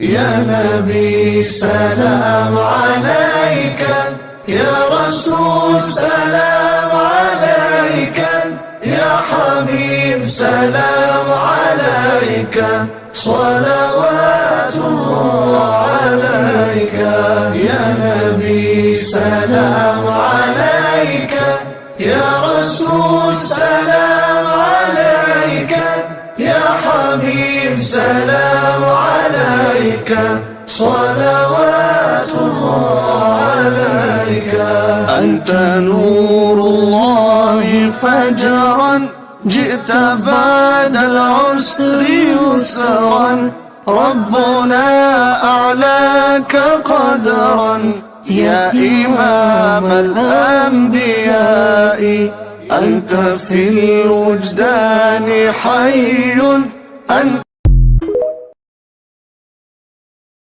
يا نبي سلام عليك، يا رسول سلام عليك، يا حبيب سلام عليك، صلوات الله عليك. يا نبي سلام عليك، يا رسول سلام عليك، يا حبيب سلام عليك، صلوات الله عليك. أنت نور الله فجرا، جئت بعد العسر يسرا، ربنا أعلاك قدرا، يا إمام الأنبياء. أنت في الوجدان حي، أنت